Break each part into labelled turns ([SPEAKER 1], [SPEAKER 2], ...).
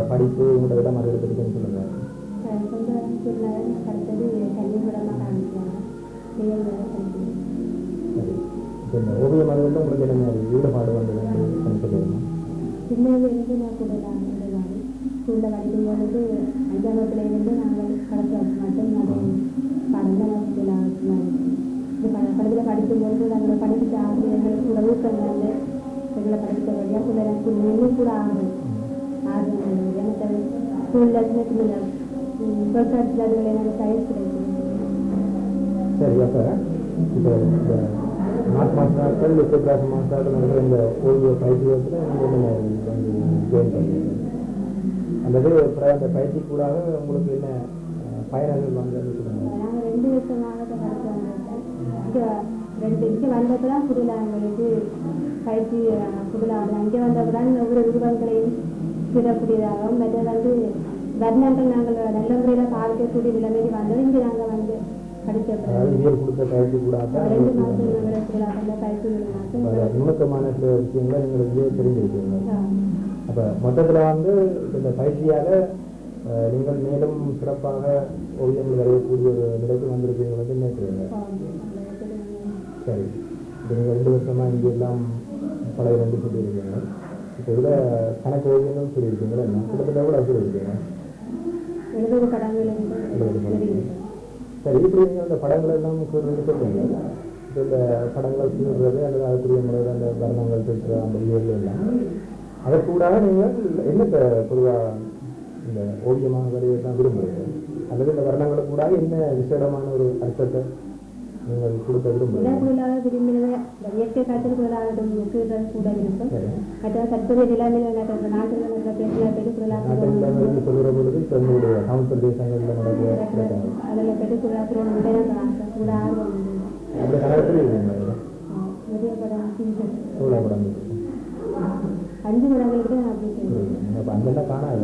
[SPEAKER 1] படிப்பு உங்களோட இடம் அதை பற்றி கொஞ்சம் சொல்லுங்கள். சரி, இப்போ இந்த ஓவிய மதத்தில் உங்களுக்கு என்ன ஈடுபாடு வந்து கொஞ்சம் சொல்லுங்க.
[SPEAKER 2] சின்னதுலேருந்து நான் கூட ஸ்கூலில் படிக்கும்போது 5ஆம் வகுப்புலேருந்து நாங்கள் கடைசி மட்டும் நான் படம்லாம் படத்தில் படிக்கும்போது நாங்கள் படித்த ஆசிரியர்கள் கூட ஊக்கம் வந்து எங்களை படித்த வழியாக கூட எனக்கு இன்னும் கூட ஆகுது எனக்கு ஸ்கூலில் சின்ன சின்ன புரோட்டாட்சியில் அதுகளை எனக்கு சயின்ஸ் கிடைக்கும்.
[SPEAKER 1] சரி, அப்போ இப்போ இந்த நாட் மாஸ்டர்கள் வித்தியாச மாஸ்டர்கள் நடக்கிற இந்த ஓவிய பயிற்சியத்தில் நீங்கள் என்ன ஜாயின் பண்ணுறீங்க அல்லது அந்த பயிற்சி கூடாக உங்களுக்கு என்ன பயணங்கள் வாங்கன்னு சொல்லுங்கள்.
[SPEAKER 2] நாங்கள் 2 வருஷமாக படித்து வந்திருக்கேன். இங்கே வந்தப்போ தான் புரியல எங்களுக்கு பயிற்சி புரியல. அங்கே வந்தப்போ தான் ஒவ்வொரு விருப்பங்களையும் தீரக்கூடியதாகவும் மற்றது வந்து வர்ணங்கள் நாங்கள் நல்ல முறையில் பார்க்கக்கூடிய நிலைமைக்கு வந்தது. இங்கே நாங்கள் வந்து
[SPEAKER 1] நுணுக்கமான சில விஷயங்களை நீங்கள் தெரிஞ்சிருக்கீங்க. அப்போ மொத்தத்தில் வந்து இந்த பயிற்சியால் நீங்கள் மேலும் சிறப்பாக ஓவியங்கள் வரையக்கூடிய ஒரு நிலைக்கு வந்திருக்கீங்க வந்து நினைக்கிறீங்க. சரி, இப்போ நீங்கள் 2 வருஷமாக இங்கே எல்லாம் பழைய 2 சொல்லியிருக்கீங்க. இப்போ இதில் கணக்கு ஓவியங்கள் சொல்லியிருக்கீங்களா? என்ன கிட்டத்தட்ட எவ்வளோ சொல்லியிருக்கீங்க?
[SPEAKER 2] 70 படங்கள்.
[SPEAKER 1] சரி, இப்படி நீங்கள் அந்த படங்கள் எல்லாம் சொல்கிறீங்க. இப்போ இந்த படங்கள் சொல்கிறது அல்லது அதுக்குரிய முறையில் அந்த வர்ணங்கள் சொல்கிற அந்த இயல்கள் எல்லாம் அதற்கூடாக நீங்கள் என்ன பொதுவாக இந்த ஓவியமாக வரையதான் விரும்புகிறீங்க? அல்லது இந்த வர்ணங்களுக்கு கூட என்ன விசேடமான ஒரு அர்த்தத்தை நீங்கள் கொடுக்க விரும்புகிறீங்க?
[SPEAKER 2] விரும்பினது இயற்கை காட்சிகள் கூட இருக்கும். தற்போதைய நிலைமையில் நாட்டில்
[SPEAKER 1] சொல்கிற பொழுது இப்போ எங்களுடைய தமிழ் பிரதேசங்களில் நடக்கிற
[SPEAKER 2] அதில் பெற்று கூட ஆர்வம்
[SPEAKER 1] அப்படி கணக்கில் இருக்கீங்க. எவ்வளோ படம்
[SPEAKER 2] 5 படங்களுக்கு நான் அப்படி
[SPEAKER 1] அப்போ அங்கெல்லாம் காணாது.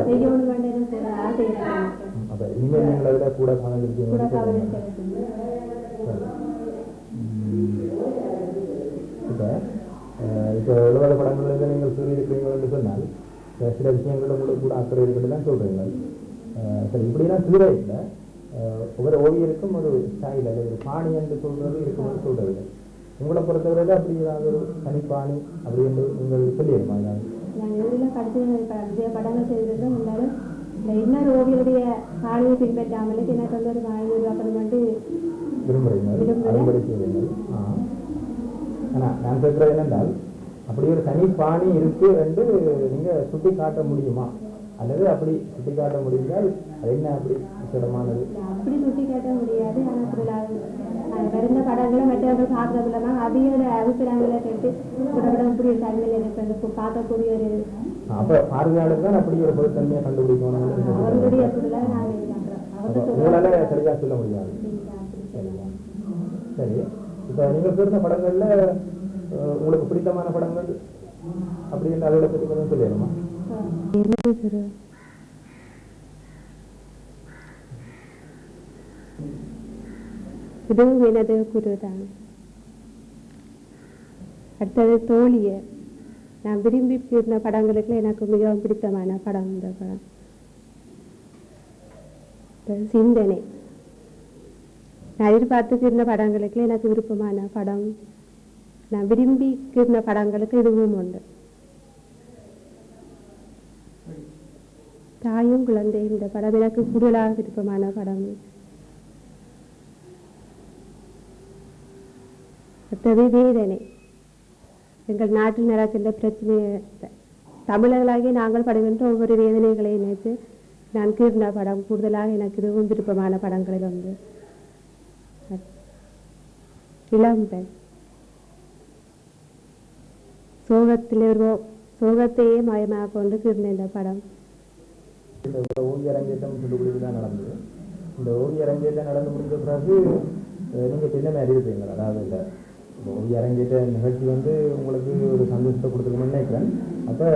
[SPEAKER 2] செய்யணும் வேண்டாம் ஆசை.
[SPEAKER 1] அப்போ இனிமேல் நீங்கள் அதை கூட காணலிருக்கீங்க. இப்போ 70 படங்கள்லேருந்து நீங்கள் சொல்லியிருக்கிறீங்க என்று சொன்னால் சில விஷயங்களும் உங்களுக்கு கூட அக்கறை இருக்குன்னு தான் சொல்கிறீங்க. சரி, இப்படிலாம் தீர இல்லை. ஒவ்வொரு ஓவியருக்கும் ஒரு ஸ்டைல் அல்லது ஒரு பாணி என்று சொல்கிறது இருக்குன்னு சொல்கிறது. உங்களை பொறுத்தவரையில் அப்படி ஏதாவது ஒரு தனிப்பாணி அப்படின்னு நீங்கள் சொல்லியிருக்கோம்.
[SPEAKER 2] நான் எதில் படித்து படங்கள் செய்திருக்கோம். இருந்தாலும் இந்த இன்னொரு ஓவியருடைய பாணியை பின்பற்றாமலே எனக்கு வந்து ஒரு பாணி உருவாக்கணும்ட்டு
[SPEAKER 1] விரும்புகிறீங்க. அதுபடி செய்வீங்கள். ஆனால் நான் சொல்கிறது என்னென்றால் அப்படி ஒரு தனி பாணி இருக்கு என்று நீங்கள் சுட்டி காட்ட முடியுமா? அல்லது அப்படி சுட்டி காட்ட முடிந்தால் அது என்ன அப்படி விசேடமானது?
[SPEAKER 2] அப்படி சுட்டி காட்ட முடியாது. ஆனால் வருந்த படங்களை மற்றவர்கள் பார்க்கறதுலமா அவையோட அபிப்பிராயங்களை கேட்டு புரிய தன்மையில் இருக்கிறது பார்க்கக்கூடிய ஒரு
[SPEAKER 1] அப்போ பார்வையாளர் தான் அப்படி ஒரு பொருத்தன்மையை கண்டுபிடிக்கணும்.
[SPEAKER 2] அவருடைய பொருளாக நாங்கள்
[SPEAKER 1] உங்களால் சரியாக சொல்ல முடியாது. சரி, இப்போ நீங்கள் பேருந்த படங்களில் உங்களுக்கு பிடித்தமான படங்கள் அப்படின்னு அதோட பற்றி கொஞ்சம் சொல்லிடுமா?
[SPEAKER 2] இதுவும் எனது குருதான். அடுத்தது தோழிய. நான் விரும்பி இருந்த படங்களுக்கு எனக்கு மிகவும் பிடித்தமான படம் இந்த படம். சிந்தனை. நான் எதிர்பார்த்து இருந்த படங்களுக்கு எனக்கு விருப்பமான படம், நான் விரும்பி இருந்த படங்களுக்கு இதுவும் உண்டு. தாயும் குழந்தையும் இந்த படம் எனக்கு கூடுதலாக விருப்பமான படம். அடுத்தது வேதனை. எங்கள் நாட்டில் நடக்கின்ற பிரச்சனையை தமிழர்களாகி நாங்கள் படுகின்ற ஒவ்வொரு வேதனைகளை நினைத்து நான் கீர்ந்த படம் கூடுதலாக எனக்கு இதுவும் விருப்பமான படங்களில் உண்டு. இளம்பெண். சோகத்தையே மயமாக கொண்டு கீர்ந்த இந்த படம்.
[SPEAKER 1] இந்த ஓவிய அரங்கேற்றம் சொல்லிக்கொடுத்துதான் நடந்தது. இந்த ஓவிய அரங்கேற்றம் நடந்து முடிந்த பிறகு நீங்கள் என்ன மாதிரி இருப்பீங்க? அதாவது இல்லை ஓவிய அரங்கேற்ற நிகழ்ச்சி வந்து உங்களுக்கு ஒரு சந்தோஷத்தை கொடுத்துக்கணும்னு நினைக்கிறேன். அப்போ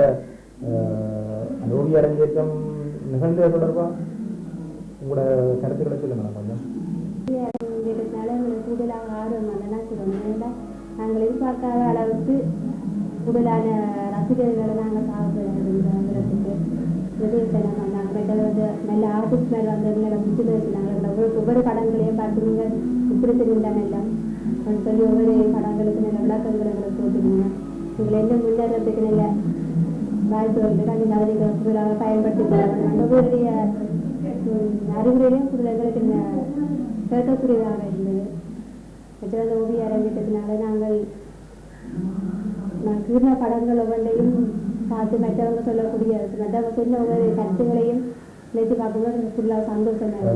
[SPEAKER 1] அந்த ஓவிய அரங்கேற்றம் நிகழ்ந்தது தொடர்பாக உங்களோட கருத்துக்களை சொல்லுங்க கொஞ்சம்.
[SPEAKER 2] கூடுதலாக ஆர்வம் அதெல்லாம் சொல்லுவோம். நாங்கள் எதிர்பார்க்காத அளவுக்கு கூடுதலான ரசிகர்களை நாங்கள் பார்க்கிறதுக்கு நல்ல ஆர்டிஸ்ட் மேலே வந்தவங்களை புத்துணர்ச்சினாங்க. ஒவ்வொரு படங்களையும் பார்த்து நீங்கள் இப்படி தெரிந்தாங்க எல்லாம் சொல்லி ஒவ்வொரு படங்களுக்கு நல்ல விளக்கங்களை போட்டுருங்க. உங்களை எந்த முன்னேறதுக்கு நல்ல வாய்ப்புகளுக்கு அந்த நீங்கள் கூடுதலாக பயன்படுத்தி ஒவ்வொருடைய அறிவுரையிலையும் கூடுதல்களுக்கு கேட்கக்கூடியதாக இருந்தது. மற்ற ஓவிய அரங்கேற்றத்தினால நாங்கள் கீர்ண படங்கள் ஒவ்வொன்றையும் பார்த்து மற்றவங்க சொல்லக்கூடிய மற்றவங்க சொன்ன ஒவ்வொரு கருத்துகளையும் நினைத்து பார்க்கும்போது ஃபுல்லாக சந்தோஷமாக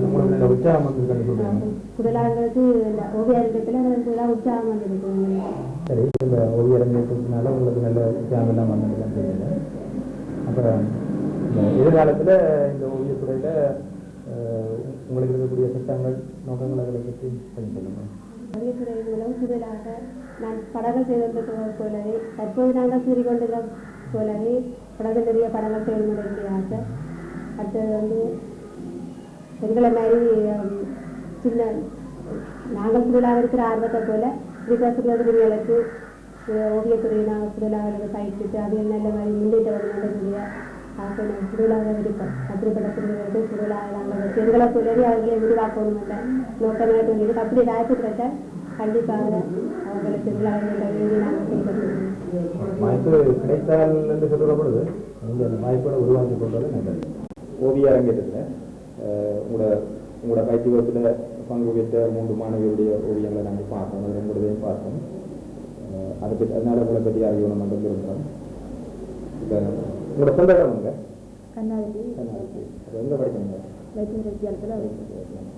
[SPEAKER 2] கூடுதலாங்களுக்கு இந்த ஓவிய அரங்கத்தில் கூடுதலாக உற்சாகம் வந்துருக்கு.
[SPEAKER 1] சரி, இந்த ஓவிய அரங்கேற்றத்தினால உங்களுக்கு நல்ல உற்சாகம்லாம் வந்துருக்கான்னு தெரியல. அப்புறம் இந்த எதிர்காலத்தில் இந்த ஓவியத்துறையில் உங்களுக்கு இருக்கக்கூடிய திட்டங்கள் நோக்கங்கள் அதை பற்றி கொஞ்சம் சொல்லுங்கள்.
[SPEAKER 2] ஓவியத்துறை மூலம் கூடுதலாக நான் படங்கள் செய்திருந்த போலவே தற்போது நாங்கள் கூறிக்கொண்டிருந்த போலவே படங்கள் நிறைய படங்கள் செயல்முறை ஆசை. அடுத்தது வந்து எங்களை மாதிரி சின்ன நாங்கள் சுற்றுலாக இருக்கிற ஆர்வத்தை போல சிறுவர்களுக்கு ஓவியத்துறையினால் சுற்றுலாவுக்கு பயிற்சிட்டு அது நல்ல மாதிரி முன்னேற்ற வரக்கூடிய ஆசை. சுற்றுலாக விருப்பம் அப்படிப்பட்ட சிறுவர்களுக்கு சுற்றுலாக நாங்கள் எங்களை சொல்லி அவர்களை உருவாக்கணும் என்ற நோக்கமாக சொல்லி அப்படி வாய்ப்புகிறத கண்டிப்பாக அவர்களுக்கு சுற்றுலாவை நாங்கள் செய்யப்படுகிறோம்.
[SPEAKER 1] வாய்ப்பு கிடைத்தால் என்று சொல்கிற பொழுது நீங்கள் அந்த வாய்ப்போட உருவாக்கி கொண்டது நல்லது.
[SPEAKER 3] ஓவிய அரங்கேற்றத்தில் உங்களோட பயிற்சி வகுப்பில் பங்கு பெற்ற 3 மாணவியுடைய ஓவியங்களை நாங்கள் பார்த்தோம். அது 2 பார்த்தோம். அதை பற்றி அதனால உங்களை பற்றி அறியணும் நம்ம விரும்புகிறோம். இப்போ உங்களோட சொந்த இடமுங்க
[SPEAKER 2] கண்ணாடி
[SPEAKER 3] அது எங்கே படிக்கணுங்க?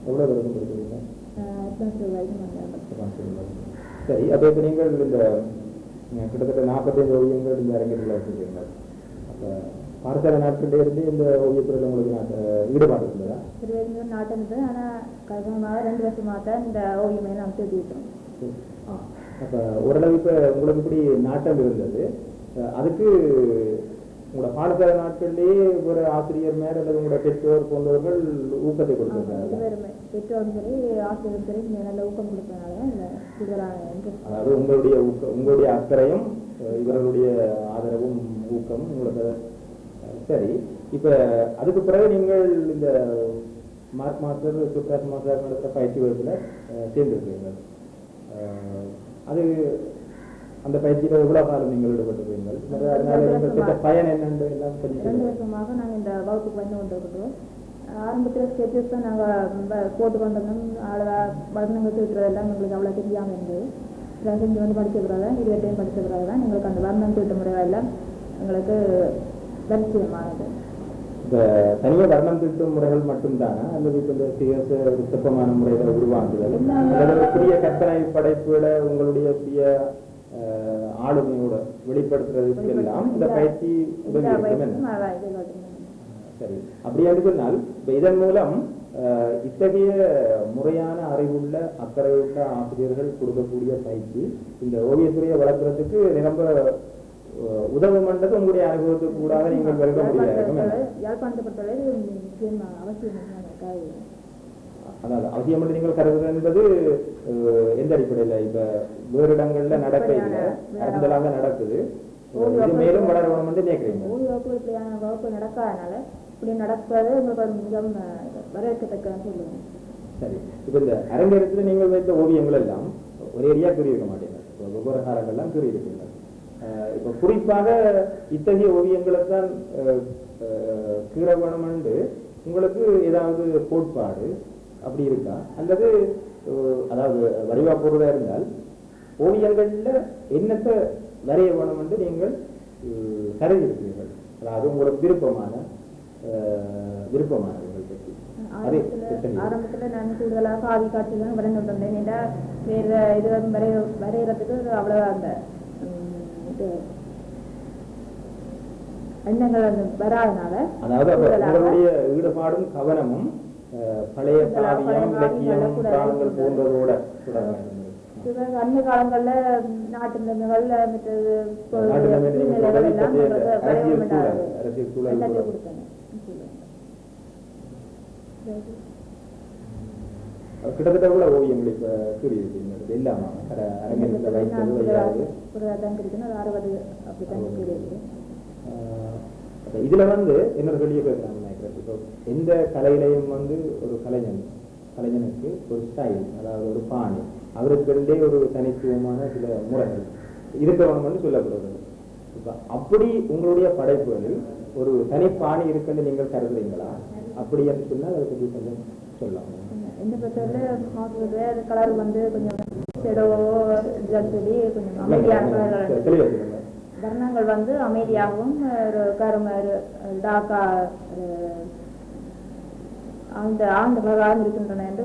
[SPEAKER 3] எவ்வளோ வரைக்கும் படிக்கிறீங்க? சரி. அப்போ இப்போ நீங்கள் இந்த கிட்டத்தட்ட 45 ஓவியங்கள் இந்த அரங்கேற்றத்தில் வச்சுருக்கீங்க. அப்போ பாடசாலை நாட்களிலே இருந்து இந்த ஓவியத்துறையில் உங்களுக்கு ஈடுபாடு இருந்ததா?
[SPEAKER 2] நாட்டம் இருந்தது. ஆனால் கல்வியாக 2 வருஷமாக தான் இந்த ஓவியமே நாம் தெரிவித்தோம்.
[SPEAKER 3] அப்போ ஓரளவு இப்போ உங்களுக்கு இப்படி நாட்டம் இருந்தது, அதுக்கு உங்களோட பாடசாலை நாட்களிலேயே ஒரு ஆசிரியர் மேல் அல்லது உங்களோட பெற்றோர் போன்றவர்கள் ஊக்கத்தை கொடுத்திருக்காங்க.
[SPEAKER 2] பெற்றோரும் சரி ஆசிரியரும் சரி நல்ல ஊக்கம் கொடுத்தனால
[SPEAKER 3] அதாவது உங்களுடைய அக்கறையும் இவர்களுடைய ஆதரவும் ஊக்கமும் உங்களுக்கு. சரி. இப்போ அதுக்கு பிறகு நீங்கள் இந்த மார்க் மாஸ்டர் சுப்ராஜ் மாஸ்டர் நடத்துகிற பயிற்சி வகுப்பில் சேர்ந்துருக்கீங்க. அது அந்த பயிற்சியில் எவ்வளோ காலம் நீங்கள் ஈடுபட்டுருக்கீங்கள்? அதனால நீங்கள் பெற்ற பயன் என்னென்று எல்லாம்
[SPEAKER 2] 2 வருஷமாக நாங்கள் இந்த வகுப்புக்கு வந்து கொண்டிருக்கிறோம். ஆரம்பத்தில் ஸ்கெச்சஸ் தான் நாங்கள் போட்டு கொண்டிருந்தோம். அவ்வளோ வர்ணங்கள் தீட்டுறதெல்லாம் எங்களுக்கு அவ்வளோ தெரியாமல் இருந்தது. பிறகு இங்கே வந்து படித்த பிறகு தான் 20 டைம் படித்த பிறகு தான் எங்களுக்கு அந்த வர்ணம் தீட்டு முறையெல்லாம் எங்களுக்கு பரிச்சயமானது.
[SPEAKER 3] இப்போ தனியாக வர்ணம் தீட்டும் முறைகள் மட்டும்தானா அல்லது இப்போ இந்த சிற்பமான முறைகளை உருவாக்குதல் அல்லது புதிய கற்பனை படைப்புகளை உங்களுடைய புதிய ஆளுமையோட வெளிப்படுத்துறதுக்கு எல்லாம் இந்த பயிற்சி உதவி இருக்கும்? சரி. அப்படியாக சொன்னால் இப்போ இதன் மூலம் இத்தகைய முறையான அறிவுள்ள அக்கறையுள்ள ஆசிரியர்கள் கொடுக்கக்கூடிய பயிற்சி இந்த ஓவியத்துறையை வளர்க்கறதுக்கு நிரம்ப உதவும் என்றது உங்களுடைய அனுபவத்துக்கு கூடாக நீங்கள் வெல்ல முடியாது. அதாவது அவசியம் என்று நீங்கள் கருதுவது என்பது எந்த அடிப்படையில் இப்போ வேறு இடங்கள்ல நடக்க இல்லை, அரசலாக நடக்குது, இது மேலும் வளரணும் என்று நினைக்கிறீங்க?
[SPEAKER 2] வகுப்பு நடக்காதனால இப்படி நடப்பது உங்களுக்கு மிகவும் வரவேற்கத்தக்கன்னு சொல்லுவேன்.
[SPEAKER 3] சரி. இப்போ இந்த அரங்கேற்றத்தில் நீங்கள் வைத்த ஓவியங்கள் எல்லாம் ஒரே ஏரியா கூறியிருக்க மாட்டீங்க, ஒவ்வொரு காலங்கள்லாம் கூறியிருக்கீங்க. இப்போ குறிப்பாக இத்தகைய ஓவியங்களைத்தான் கீழ வேணும் என்று உங்களுக்கு ஏதாவது கோட்பாடு அப்படி இருக்கா? அல்லது அதாவது வடிவா பொருளாக இருந்தால் ஓவியங்கள்ல என்னத்தை வரைய வேணும் என்று நீங்கள் கருதி இருக்கிறீர்கள்? அதாவது உங்களுக்கு விருப்பமானவர்கள் பற்றி.
[SPEAKER 2] ஆரம்பத்தில் நான் கூடுதலாக ஆவி காட்சிகள் வரைந்துட்டேன். ஏன்னா வேறு இது வரைகிறதுக்கு அவ்வளோ அந்த எண்ணங்கள் வந்து வராதனால,
[SPEAKER 3] அதாவது உங்களுடைய ஈடுபாடும் கவனமும் பழைய காவியம் இலக்கியம் புராணங்கள் போன்றதோட
[SPEAKER 2] அந்த காலங்கள்ல நாட்டு நிலைமைகள்
[SPEAKER 3] கிட்டத்தட்ட கூட ஓவியங்கள் இப்ப கூறியிருக்கீங்க இல்லாம அரங்கத்தில் வைத்தது
[SPEAKER 2] 60 அப்படித்தான் கூறியிருக்கு.
[SPEAKER 3] இதுல வந்து இன்னொரு வெளியே பேசுறாங்க நினைக்கிறேன். இப்போ எந்த கலையிலையும் வந்து ஒரு கலைஞனுக்கு ஒரு ஸ்டைல், அதாவது ஒரு பாணி, அவருக்குள்ளே ஒரு தனித்துவமான சில முறைகள் இருக்கணும்னு சொல்லப்படுறது. இப்போ அப்படி உங்களுடைய படைப்புகளில் ஒரு தனிப்பாணி இருக்குன்னு நீங்கள் கருதுறீங்களா? அப்படி என்று சொன்னால் அதை பற்றி கொஞ்சம் சொல்லலாம்.
[SPEAKER 2] இந்த பக்கத்தில் கலர் வந்து கொஞ்சம் சொல்லி கொஞ்சம் அமைதியாக வர்ணங்கள் வந்து அமைதியாகவும் டாக்கா அந்த ஆண்டு வகையாக இருக்கின்றன என்று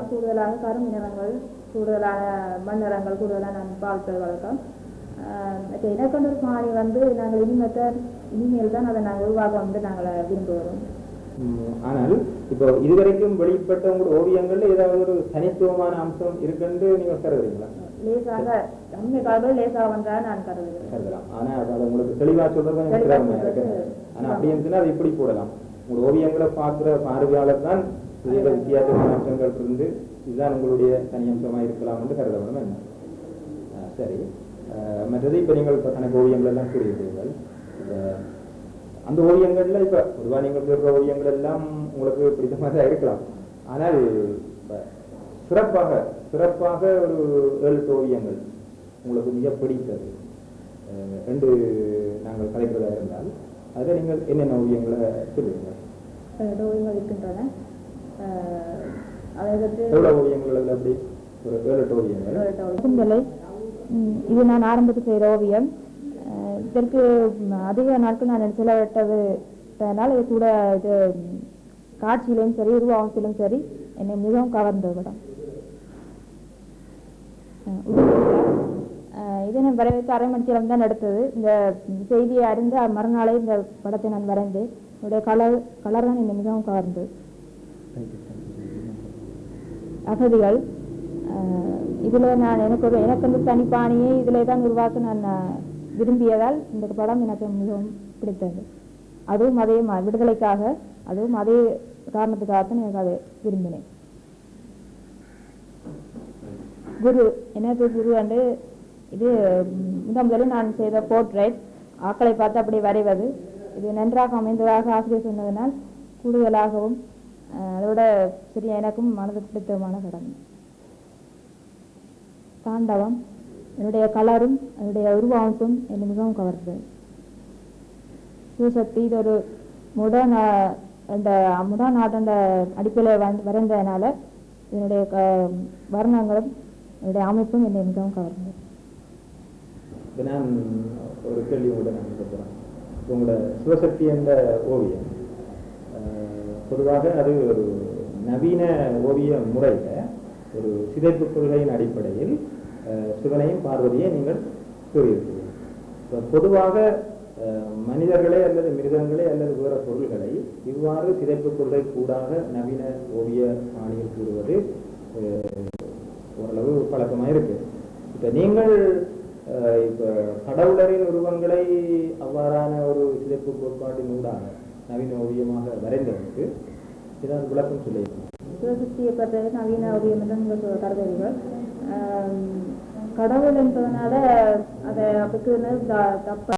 [SPEAKER 2] கூடுதலாக கரும்பு நிறங்கள், கூடுதலான மண் நிறங்கள், கூடுதலான பால்கள் வழக்கம். எனக்கொண்டு ஒரு பாணி வந்து நாங்கள் இனிமேல் தான் அதை நாங்கள் உருவாக்க வந்து நாங்கள் விரும்புகிறோம்.
[SPEAKER 3] ஆனால் இப்போ இதுவரைக்கும் வெளிப்பட்ட உங்களோட ஓவியங்கள்ல ஏதாவது ஒரு தனித்துவமான அம்சம் இருக்குன்னு நீங்க கருதுறீங்களா?
[SPEAKER 2] லேசாக அம்மை காலத்தில் லேசாக வந்தால் நான்
[SPEAKER 3] கருதலாம். ஆனா அது உங்களுக்கு தெளிவா சொல்றது கொஞ்சம் சிரமமா இருக்கு. ஆனா அப்படி இருந்துச்சுன்னா அது இப்படி போடலாம். உங்களோட ஓவியங்களை பார்க்குற பார்வையாளர் தான் இதுல வித்தியாசமான அம்சங்கள் இருந்து இதுதான் உங்களுடைய தனி அம்சமா இருக்கலாம் என்று கருத வேணும். என்ன சரி. மற்றது இப்ப நீங்கள் கணக்கு ஓவியங்கள் எல்லாம் கூறியிருக்கீர்கள். அந்த ஓவியங்கள்ல இப்ப பொதுவாக நீங்கள் சொல்ற ஓவியங்கள் எல்லாம் உங்களுக்கு பிடித்தமாக தான் இருக்கலாம். ஆனால் சிறப்பாக ஒரு 7 ஓவியங்கள் உங்களுக்கு மிக பிடித்தது ரெண்டு நாங்கள் கலைக்கிறதா இருந்தால் அதில் நீங்கள் என்னென்ன ஓவியங்களை சொல்லுவீங்க?
[SPEAKER 2] ஓவியங்கள் இருக்கின்றன.
[SPEAKER 3] எவ்வளவு ஓவியங்கள்? அப்படி ஒரு 7 ஓவியங்கள்.
[SPEAKER 2] இது நான் ஆரம்பத்தில் செய்த ஓவியம். இதற்கு அதிக நாட்கள் நான் செலவிட்டதுனால இது கூட இது காட்சியிலும் சரி உருவாகத்திலும் சரி என்னை மிகவும் கவர்ந்த படம். இதை நான் வரைவைத்து 1/2 மணி நேரம் தான் எடுத்தது. இந்த செய்தியை அறிந்து மறுநாளே இந்த படத்தை நான் வரைந்தேன். என்னுடைய கலர் தான் என்னை மிகவும் கவர்ந்தது. அகதிகள் இதில் நான் எனக்கு வந்து தனிப்பாணியை இதில் தான் உருவாக்க நான் விரும்பியதால் இந்த படம் எனக்கு மிகவும் பிடித்தது. அதுவும் அதே விடுதலைக்காக, அதுவும் அதே காரணத்துக்காகத்தான் எனக்கு அதை விரும்பினேன். குரு எனக்கு குரு வந்து இது முதலில் நான் செய்த போர்ட்ரேட் ஆக்களை பார்த்து அப்படி வரைவது. இது நன்றாக அமைந்ததாக ஆசிரியர் சொன்னதனால் கூடுதலாகவும் அதோட சரி எனக்கும் மனதுக்கு பிடித்தமான படம். தாண்டவம் என்னுடைய கலரும் என்னுடைய உருவமைப்பும் என்னை மிகவும் கவர்ந்தது. சிவசக்தி இது ஒரு முடன் நாட்டண்ட அடிப்படையில் வரைந்ததுனால என்னுடைய வர்ணங்களும் என்னுடைய அமைப்பும் என்னை மிகவும் கவர்ந்தது.
[SPEAKER 3] நான் ஒரு கேள்வி கூட நான் சொல்றேன். உங்களோட சிவசக்தி என்ற ஓவியம் பொதுவாக அது ஒரு நவீன ஓவிய முறையில ஒரு சிதைப்பு கொள்கையின் அடிப்படையில் சிவனையும் பார்வதியை நீங்கள் கூறியிருக்கிறீர்கள். பொதுவாக மனிதர்களே அல்லது மிருகங்களே அல்லது வேற பொருள்களை இவ்வாறு சிதைப்பு கொள்கை கூடாக நவீன ஓவிய பாணியில் கூறுவது ஓரளவு பழக்கமாக இருக்கு. இப்ப நீங்கள் இப்ப கடவுளரின் உருவங்களை அவ்வாறான ஒரு சிதைப்பு கோட்பாட்டின் ஊடாக நவீன ஓவியமாக வரைந்தவருக்கு ஏதாவது விளக்கம் சொல்லியிருக்கோம்?
[SPEAKER 2] சிவசக்தியை பற்றி நவீன ஓவியம் என்று நீங்கள் கருதுவீர்கள். கடவுள் என்பதனால அதை அதுக்கு தப்ப